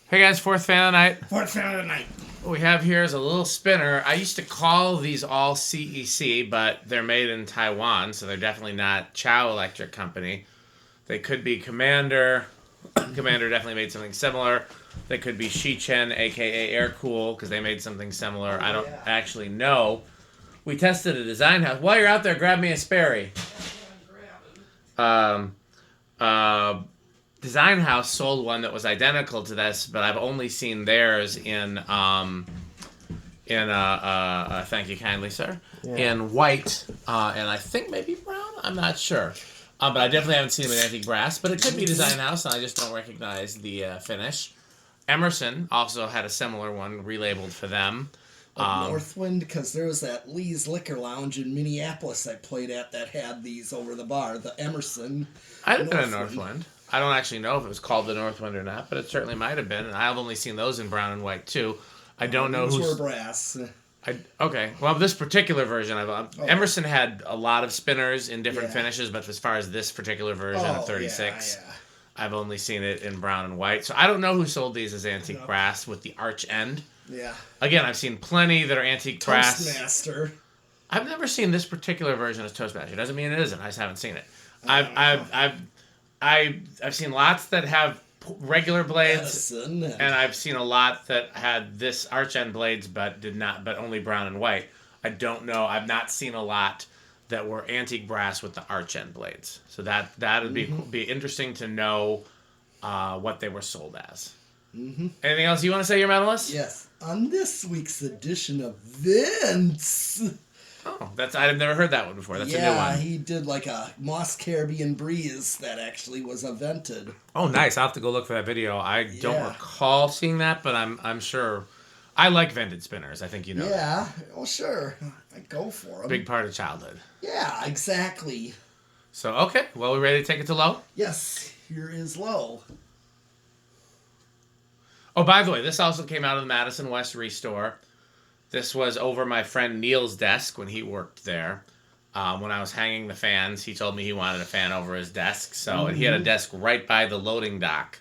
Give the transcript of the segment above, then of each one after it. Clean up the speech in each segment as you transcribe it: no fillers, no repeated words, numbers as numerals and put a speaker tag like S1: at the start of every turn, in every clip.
S1: Hey guys, fourth fan of the night.
S2: Fourth fan of the night.
S1: What we have here is a little spinner. I used to call these all CEC, but they're made in Taiwan, so they're definitely not Chow Electric Company. They could be Commander. Commander definitely made something similar. They could be Chen, aka Air Cool, because they made something similar. I don't actually know. We tested a design house. While you're out there, grab me a Sperry. Design House sold one that was identical to this, but I've only seen theirs in thank you kindly, sir, in white, and I think maybe brown. I'm not sure, but I definitely haven't seen them in antique brass. But it could be Design House, and I just don't recognize the finish. Emerson also had a similar one relabeled for them.
S2: Northwind, because there was that Lee's Liquor Lounge in Minneapolis I played at that had these over the bar. The Emerson.
S1: I'd have been a Northwind. I don't actually know if it was called the Northwind or not, but it certainly might have been. And I've only seen those in brown and white too. I don't know
S2: Those
S1: who's.
S2: were brass.
S1: Okay. Well, this particular version, Emerson had a lot of spinners in different finishes, but as far as this particular version of 36, I've only seen it in brown and white. So I don't know who sold these as antique brass with the arch end.
S2: Yeah.
S1: Again, I've seen plenty that are antique brass.
S2: Toastmaster.
S1: I've never seen this particular version as Toastmaster. Doesn't mean it isn't. I just haven't seen it. I've seen lots that have regular blades,
S2: Edison.
S1: and I've seen a lot that had this arch end blades, but only brown and white. I don't know. I've not seen a lot that were antique brass with the arch end blades. So that would be interesting to know what they were sold as. Mm-hmm. Anything else you want to say, your medalist?
S2: Yes. On this week's edition of Vince.
S1: Oh, I've never heard that one before. That's a new one.
S2: Yeah, he did like a Moss Caribbean Breeze that actually was vented.
S1: Oh, nice. I'll have to go look for that video. I don't recall seeing that, but I'm sure. I like vented spinners. I think you know that.
S2: Yeah, well, sure. I go for them.
S1: Big part of childhood.
S2: Yeah, exactly.
S1: So, okay. Well, we ready to take it to low?
S2: Yes, here is low.
S1: Oh, by the way, this also came out of the Madison West Restore. This was over my friend Neil's desk when he worked there. When I was hanging the fans, he told me he wanted a fan over his desk. So, and he had a desk right by the loading dock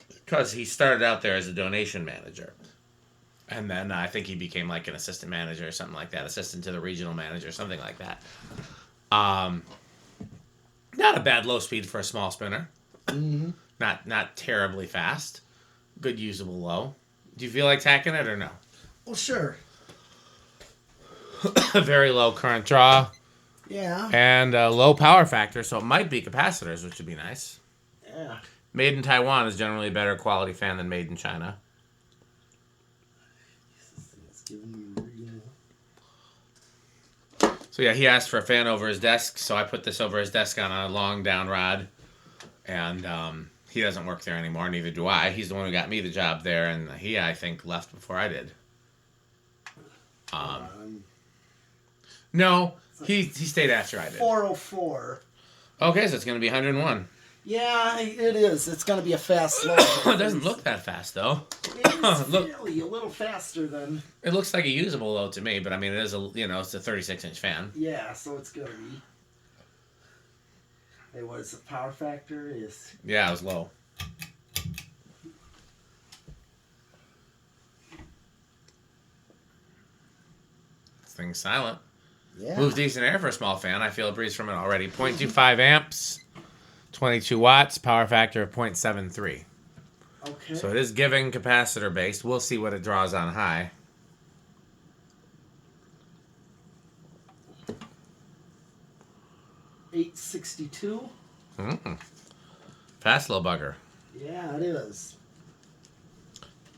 S1: because he started out there as a donation manager. And then I think he became like an assistant manager or something like that, assistant to the regional manager, something like that. Not a bad low speed for a small spinner. Mm-hmm. Not terribly fast. Good usable low. Do you feel like tacking it or no?
S2: Well, sure.
S1: Very low current draw.
S2: Yeah.
S1: And a low power factor, so it might be capacitors, which would be nice.
S2: Yeah.
S1: Made in Taiwan is generally a better quality fan than made in China. So yeah, he asked for a fan over his desk, so I put this over his desk on a long down rod. And he doesn't work there anymore, neither do I. He's the one who got me the job there, and he, I think, left before I did. No, he stayed after I did.
S2: 404.
S1: Okay, so it's going to be 101.
S2: Yeah, it is. It's going to be a fast low.
S1: It doesn't look that fast, though.
S2: It is really a little faster than...
S1: It looks like a usable load to me, but I mean, it is it's a 36-inch fan.
S2: Yeah, so it's going to be... Hey, what is the power factor?
S1: Yeah, it was low. This thing's silent.
S2: Yeah.
S1: Moves decent air for a small fan. I feel a breeze from it already. 0.25 amps, 22 watts, power factor of 0.73.
S2: Okay.
S1: So it is giving capacitor based. We'll see what it draws on high.
S2: $862.
S1: Fast little bugger.
S2: Yeah, it is.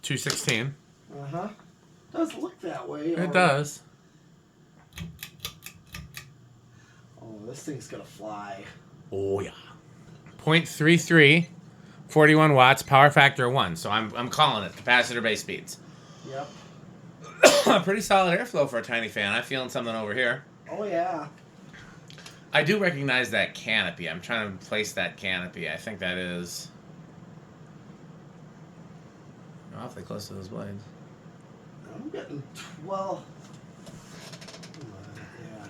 S1: 216.
S2: Uh-huh. Does look that way.
S1: It does.
S2: Oh, this thing's gonna fly.
S1: Oh, yeah. 0.33, 41 watts, power factor of 1. So I'm calling it capacitor base speeds.
S2: Yep.
S1: Pretty solid airflow for a tiny fan. I'm feeling something over here.
S2: Oh, yeah.
S1: I do recognize that canopy. I'm trying to place that canopy. I think that is... awfully close to those blades.
S2: I'm getting 12. Yeah.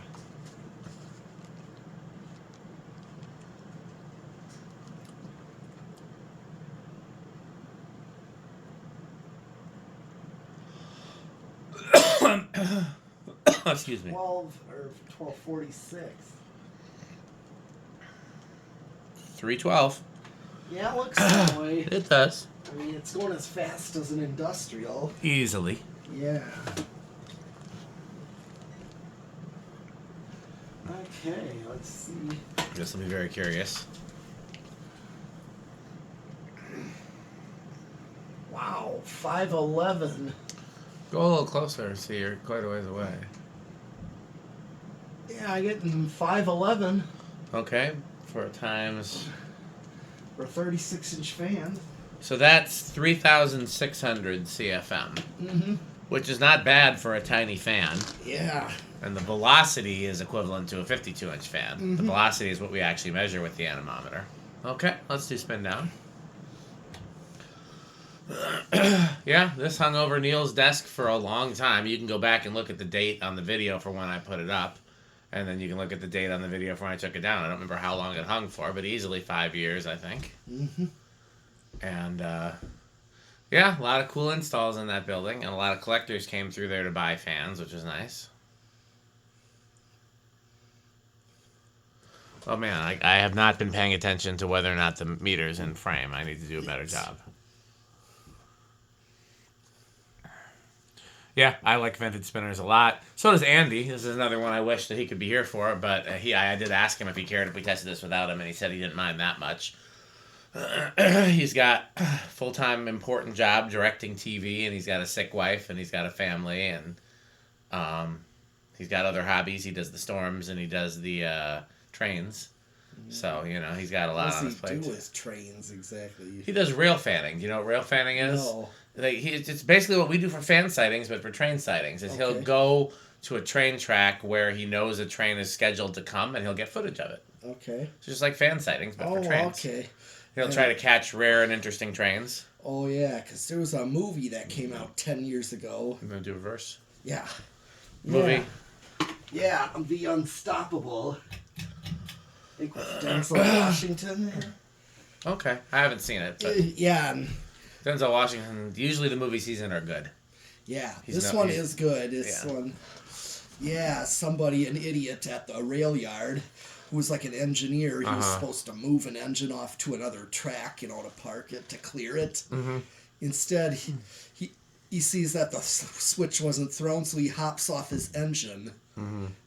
S1: Excuse me.
S2: 1246.
S1: 312.
S2: Yeah, it looks that way.
S1: It does.
S2: I mean, it's going as fast as an industrial.
S1: Easily.
S2: Yeah. Okay, let's see.
S1: This will be very curious.
S2: Wow, 511.
S1: Go a little closer. See, you're quite a ways away.
S2: Yeah, I get 511
S1: Okay, for times.
S2: for a 36-inch fan.
S1: So that's 3,600 CFM,
S2: Mm-hmm.
S1: which is not bad for a tiny fan.
S2: Yeah.
S1: And the velocity is equivalent to a 52-inch fan.
S2: Mm-hmm.
S1: The velocity is what we actually measure with the anemometer. Okay, let's do spin down. Yeah, this hung over Neil's desk for a long time. You can go back and look at the date on the video for when I put it up. And then you can look at the date on the video for when I took it down. I don't remember how long it hung for, but easily 5 years, I think.
S2: Mm-hmm.
S1: And, yeah, a lot of cool installs in that building. And a lot of collectors came through there to buy fans, which is nice. Oh, man, I have not been paying attention to whether or not the meter's in frame. I need to do a better job. Yeah, I like vintage spinners a lot. So does Andy. This is another one I wish that he could be here for, but I did ask him if he cared if we tested this without him, and he said he didn't mind that much. He's got a full-time important job directing TV, and he's got a sick wife, and he's got a family, and he's got other hobbies. He does the storms, and he does the trains. So, he's got a lot on his plate.
S2: What does he do with trains, exactly?
S1: He does rail fanning. Do you know what rail fanning is?
S2: No.
S1: It's basically what we do for fan sightings, but for train sightings. Is He'll go to a train track where he knows a train is scheduled to come, and he'll get footage of it.
S2: Okay.
S1: It's just like fan sightings, but for trains.
S2: Okay.
S1: He'll try to catch rare and interesting trains.
S2: Oh, yeah, because there was a movie that came out 10 years ago.
S1: I'm going to do reverse.
S2: Yeah.
S1: Movie.
S2: Yeah, The Unstoppable. I think with Denzel Washington there.
S1: Okay. I haven't seen it, but
S2: Yeah.
S1: Denzel Washington, usually the movies he's in are good.
S2: Yeah, this one is good. Somebody, an idiot at the rail yard, who was like an engineer. He was supposed to move an engine off to another track, to park it, to clear it.
S1: Mm-hmm.
S2: Instead, he sees that the switch wasn't thrown, so he hops off his engine,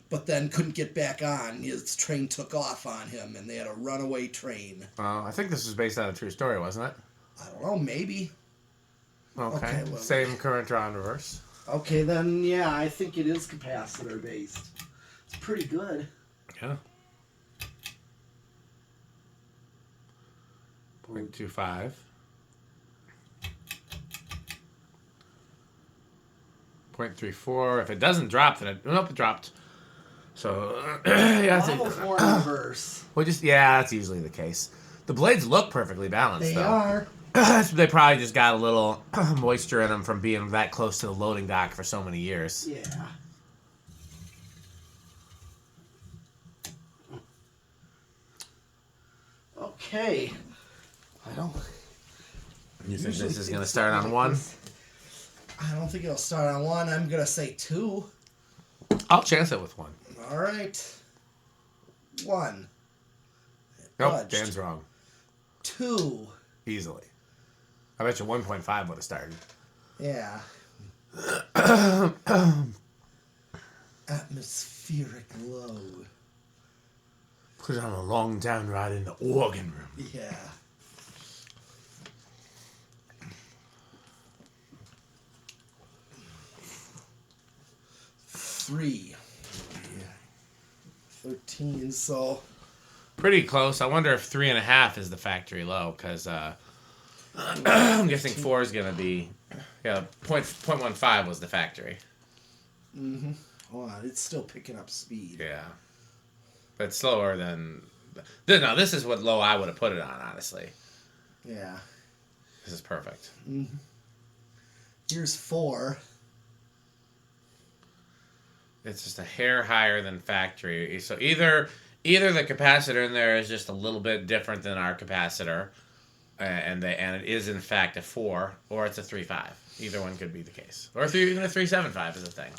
S2: but then couldn't get back on. His train took off on him, and they had a runaway train.
S1: I think this was based on a true story, wasn't it?
S2: I don't know, maybe.
S1: Okay, well, same current draw in reverse.
S2: Okay, then, yeah, I think it is capacitor-based. It's pretty good.
S1: Yeah. 0.25. 0.34. If it doesn't drop, then nope, it dropped. So, yeah.
S2: Almost more in reverse.
S1: Well, that's usually the case. The blades look perfectly balanced,
S2: They
S1: though.
S2: are.
S1: They probably just got a little moisture in them from being that close to the loading dock for so many years.
S2: Yeah. Okay. I don't.
S1: You think this is going to start on 1?
S2: I don't think it'll start on 1. I'm going to say 2.
S1: I'll chance it with 1.
S2: All right. 1.
S1: Nope, Dan's wrong.
S2: 2.
S1: Easily. I bet you 1.5 would have started.
S2: Yeah. Atmospheric load.
S1: Put it on a long down ride in the organ room.
S2: Yeah. 3. 13, so...
S1: Pretty close. I wonder if 3.5 is the factory low, because I'm guessing 4 is going to be... Yeah, 0.15 was the factory.
S2: Mm-hmm. Hold on, it's still picking up speed.
S1: Yeah. But slower than... No, this is what low I would have put it on, honestly.
S2: Yeah.
S1: This is perfect.
S2: Mm-hmm. Here's 4.
S1: It's just a hair higher than factory. So either the capacitor in there is just a little bit different than our capacitor, and it is in fact a 4, or it's a 3.5. Either one could be the case, or even a 3.75 is a thing.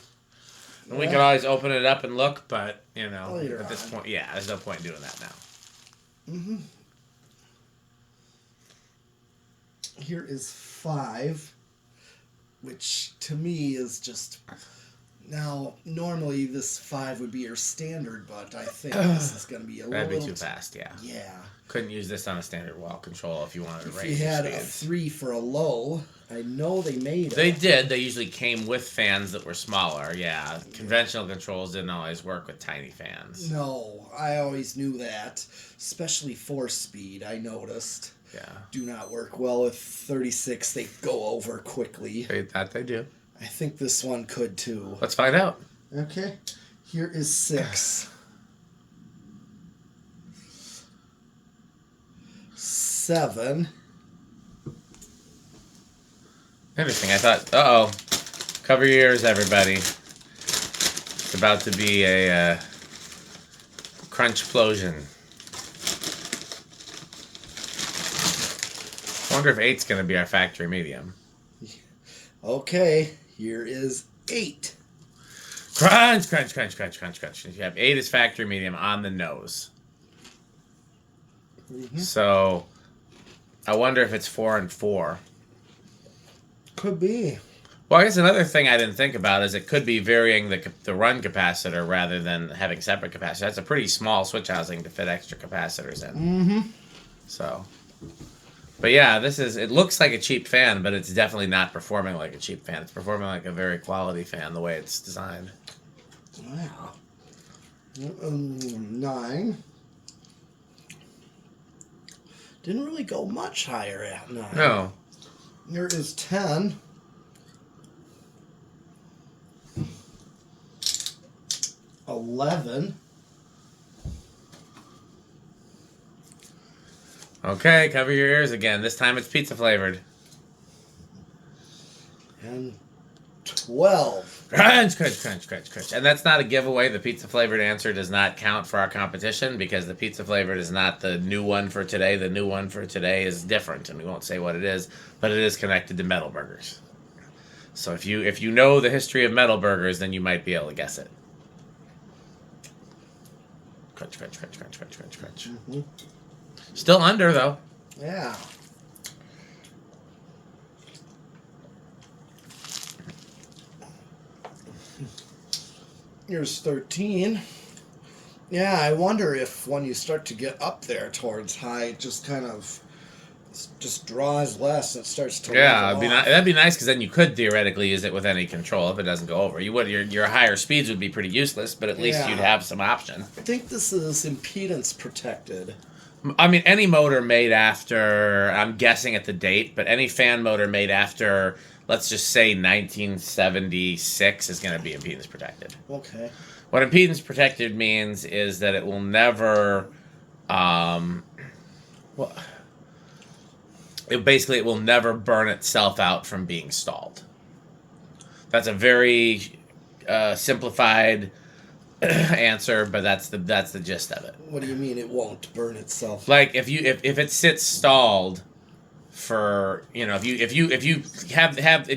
S1: And we could always open it up and look, but, you know,
S2: Later
S1: at this
S2: on.
S1: point, yeah, there's no point in doing that now.
S2: Mm-hmm. Here is 5, which to me is just... Now, normally this 5 would be your standard, but I think this is going to be a little...
S1: That'd be too fast, yeah.
S2: Yeah.
S1: Couldn't use this on a standard wall control if you wanted to
S2: If
S1: raise
S2: you
S1: your
S2: had a
S1: speeds.
S2: 3 for a low, I know they made it.
S1: They did. They usually came with fans that were smaller, yeah. Conventional controls didn't always work with tiny fans.
S2: No, I always knew that. Especially 4-speed, I noticed.
S1: Yeah.
S2: Do not work well with 36. They go over quickly.
S1: They do.
S2: I think this one could too.
S1: Let's find out.
S2: Okay. Here is 6. 7.
S1: Interesting. I thought, uh-oh. Cover your ears, everybody. It's about to be a crunch-plosion. I wonder if 8's going to be our factory medium.
S2: Okay. Here is 8.
S1: Crunch, crunch, crunch, crunch, crunch, crunch. You have 8 as factory medium on the nose.
S2: Mm-hmm.
S1: So, I wonder if it's 4 and 4.
S2: Could be.
S1: Well, I guess another thing I didn't think about is it could be varying the run capacitor rather than having separate capacitors. That's a pretty small switch housing to fit extra capacitors in.
S2: Mm-hmm.
S1: So, but yeah, it looks like a cheap fan, but it's definitely not performing like a cheap fan. It's performing like a very quality fan the way it's designed.
S2: Wow. 9. Didn't really go much higher at 9.
S1: No.
S2: Here is 10. 11.
S1: Okay, cover your ears again. This time it's pizza flavored.
S2: And 12.
S1: Crunch, crunch, crunch, crunch, crunch. And that's not a giveaway. The pizza flavored answer does not count for our competition because the pizza flavored is not the new one for today. The new one for today is different, and we won't say what it is, but it is connected to metal burgers. So if you know the history of metal burgers, then you might be able to guess it. Crunch, crunch, crunch, crunch, crunch, crunch, crunch.
S2: Mm-hmm.
S1: Still under, though.
S2: Yeah. Here's 13. Yeah, I wonder if when you start to get up there towards high, it just kind of just draws less and it starts to
S1: Yeah,
S2: level off.
S1: that'd be nice because then you could theoretically use it with any control if it doesn't go over. You would your higher speeds would be pretty useless, but at least
S2: Yeah.
S1: you'd have some option.
S2: I think this is impedance protected.
S1: I mean, any motor made after, I'm guessing at the date, but any fan motor made after, let's just say 1976 is going to be impedance protected.
S2: Okay.
S1: What impedance protected means is that it will never, it will never burn itself out from being stalled. That's a very simplified answer, but that's the gist of it.
S2: What do you mean it won't burn itself?
S1: Like if it sits stalled for, if you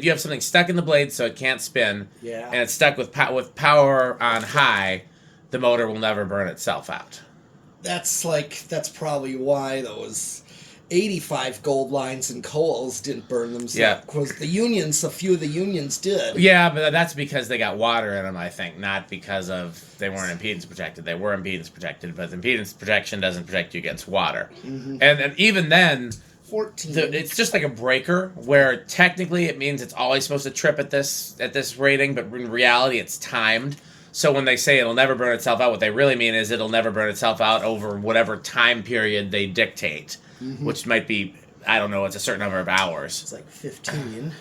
S1: have something stuck in the blade so it can't spin,
S2: Yeah.
S1: and it's stuck with power on high, the motor will never burn itself out.
S2: That's probably why those 85 gold lines and coals didn't burn themselves.
S1: Yeah.
S2: Because a few of the unions did.
S1: Yeah, but that's because they got water in them, I think, not because they weren't impedance protected. They were impedance protected, but impedance protection doesn't protect you against water.
S2: Mm-hmm.
S1: And even then,
S2: 14.
S1: it's just like a breaker where technically it means it's always supposed to trip at this rating, but in reality it's timed. So when they say it'll never burn itself out, what they really mean is it'll never burn itself out over whatever time period they dictate, which might be, I don't know, it's a certain number of hours.
S2: It's like 15.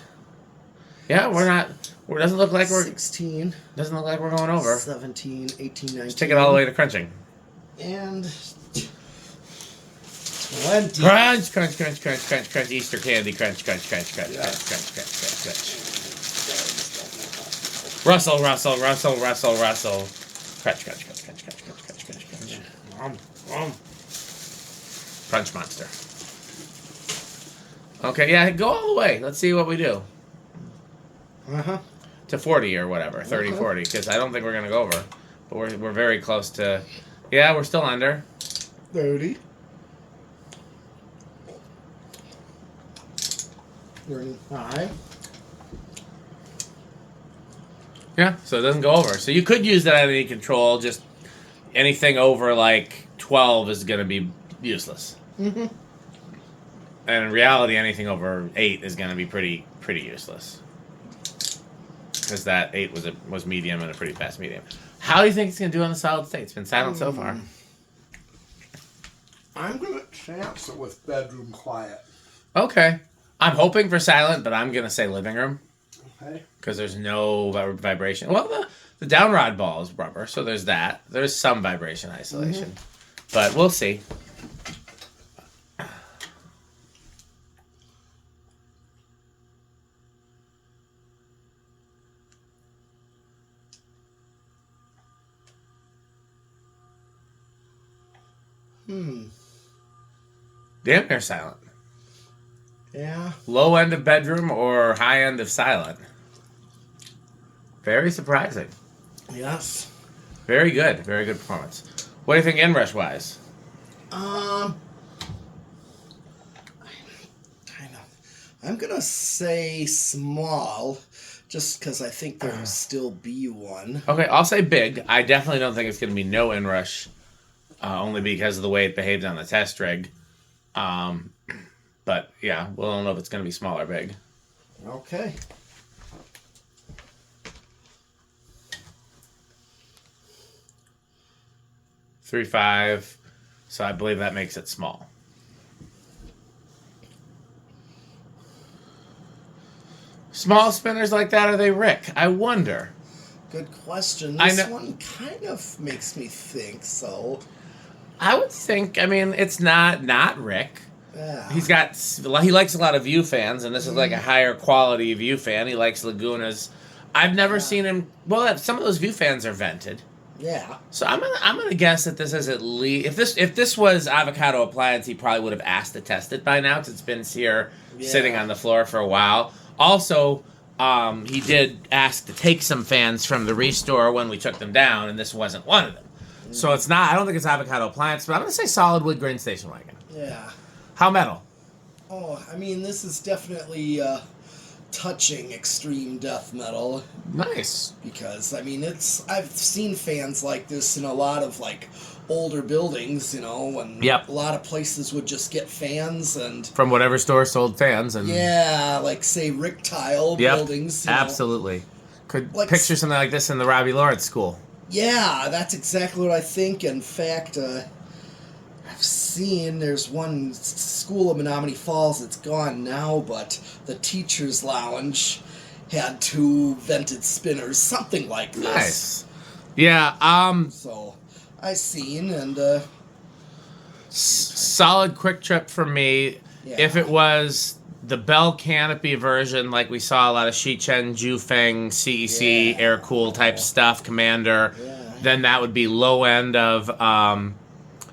S1: Yeah, it doesn't look like
S2: 16.
S1: Doesn't look like we're going over.
S2: 17, 18, 19.
S1: Let's take it all the way to crunching.
S2: And 20.
S1: Crunch, crunch, crunch, crunch, crunch, crunch, Easter candy, crunch, crunch, crunch, crunch,
S2: Yeah.
S1: crunch, crunch, crunch, crunch, crunch. Rustle, rustle, rustle, rustle, rustle. Crunch, crunch, crunch, crunch, crunch, crunch, crunch, crunch, crunch. Crunch monster. Okay, yeah, go all the way. Let's see what we do.
S2: Uh-huh.
S1: to 40 or whatever, 30, 40, because I don't think we're going to go over. But we're very close to... Yeah, we're still under.
S2: 30. 35.
S1: Yeah, so it doesn't go over. So you could use that identity control, just anything over like 12 is going to be useless. Mm-hmm. And in reality, anything over 8 is going to be pretty useless. Because that 8 was medium and a pretty fast medium. How do you think it's going to do on the solid state? It's been silent so far.
S2: I'm going to chance it with bedroom quiet.
S1: Okay. I'm hoping for silent, but I'm going to say living room.
S2: Okay.
S1: Because there's no vibration. Well, the down rod ball is rubber, so there's that. There's some vibration isolation. Mm-hmm. But we'll see. Damn near silent.
S2: Yeah.
S1: Low end of bedroom or high end of silent. Very surprising.
S2: Yes.
S1: Very good. Very good performance. What do you think inrush wise?
S2: I'm gonna say small, just because I think there'll still be one.
S1: Okay, I'll say big. I definitely don't think it's gonna be no inrush, only because of the way it behaved on the test rig. But yeah, we'll know if it's gonna be small or big.
S2: Okay.
S1: Three, 5. So I believe that makes it small. Small spinners like that, are they Rick? I wonder.
S2: Good question. This one kind of makes me think so.
S1: I would think, I mean, it's not Rick.
S2: Yeah.
S1: He likes a lot of view fans, and this is like a higher quality view fan. He likes Lagunas. I've never seen him. Well, some of those view fans are vented.
S2: Yeah.
S1: So I'm gonna guess that this is at least if this was Avocado Appliance, he probably would have asked to test it by now, because it's been here sitting on the floor for a while. Also, he did ask to take some fans from the restore when we took them down, and this wasn't one of them. So it's not. I don't think it's Avocado Appliance, but I'm gonna say solid wood grain station wagon.
S2: Yeah.
S1: How metal?
S2: Oh, I mean, this is definitely touching extreme death metal.
S1: Nice.
S2: Because, I mean, I've seen fans like this in a lot of, like, older buildings, you know, when a lot of places would just get fans and...
S1: From whatever store sold fans. And
S2: yeah, like, say, Rick Tile buildings.
S1: Absolutely. Could like, picture something like this in the Robbie Lawrence school.
S2: Yeah, that's exactly what I think. In fact, I've seen there's one school in Menominee Falls that's gone now, but the teacher's lounge had 2 vented spinners, something like this.
S1: Nice. Yeah,
S2: So, I seen, and,
S1: solid quick trip for me. Yeah. If it was the Bell Canopy version, like we saw a lot of Chen, Jufeng, CEC, air cool type stuff, Commander, then that would be low end of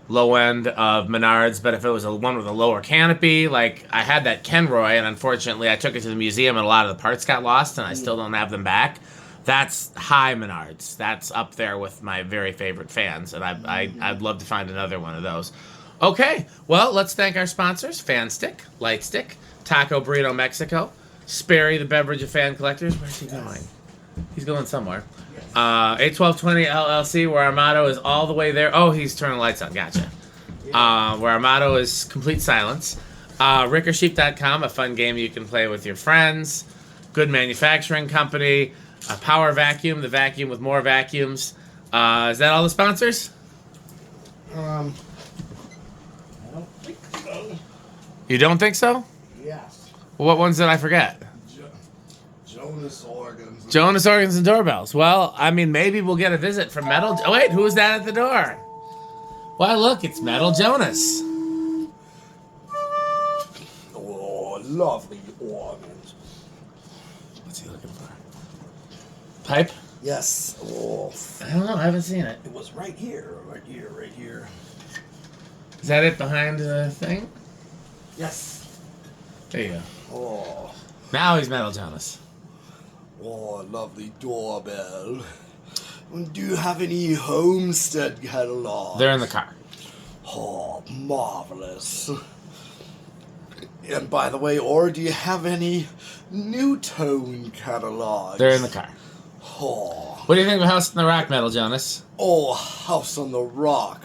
S1: Menards. But if it was a one with a lower canopy, like I had that Kenroy, and unfortunately I took it to the museum and a lot of the parts got lost, and I still don't have them back. That's high Menards. That's up there with my very favorite fans, and I'd love to find another one of those. Okay, well, let's thank our sponsors: Fan Stick, Light Stick, Taco Burrito Mexico, Sperry, the beverage of fan collectors. Where's he going? He's going somewhere. 81220 LLC, where our motto is all the way there. Oh, he's turning the lights on. Gotcha. Where our motto is complete silence. Rickersheep.com, a fun game you can play with your friends. Good manufacturing company. Power Vacuum, the vacuum with more vacuums. Is that all the sponsors?
S2: I don't think so.
S1: You don't think so?
S2: Yes.
S1: What ones did I forget?
S2: Jonas Organs.
S1: Jonas Organs and Doorbells. Well, I mean, maybe we'll get a visit from Metal... Oh, wait, who's that at the door? Why, look, it's Metal Jonas.
S2: Oh, lovely organs.
S1: What's he looking for? Pipe?
S2: Yes. Oh.
S1: I don't know, I haven't seen it.
S2: It was right here, right here, right here.
S1: Is that it behind the thing?
S2: Yes.
S1: There you go.
S2: Oh.
S1: Now he's Metal Jonas.
S2: Oh, lovely doorbell. Do you have any Homestead catalog?
S1: They're in the car.
S2: Oh, marvelous. And by the way, or do you have any New Tone catalogs?
S1: They're in the car.
S2: Oh.
S1: What do you think of House on the Rock metal, Jonas?
S2: Oh, House on the Rock.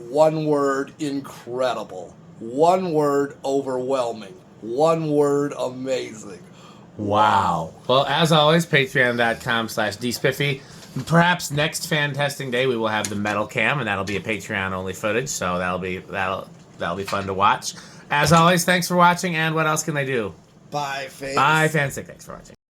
S2: One word, incredible. One word, overwhelming. One word, amazing.
S1: Wow. Well, as always, patreon.com/dspiffy. Perhaps next fan testing day we will have the metal cam, and that'll be a Patreon only footage, so that'll be fun to watch. As always, thanks for watching, and what else can they do?
S2: Bye, fans.
S1: Bye, fans. Thanks for watching.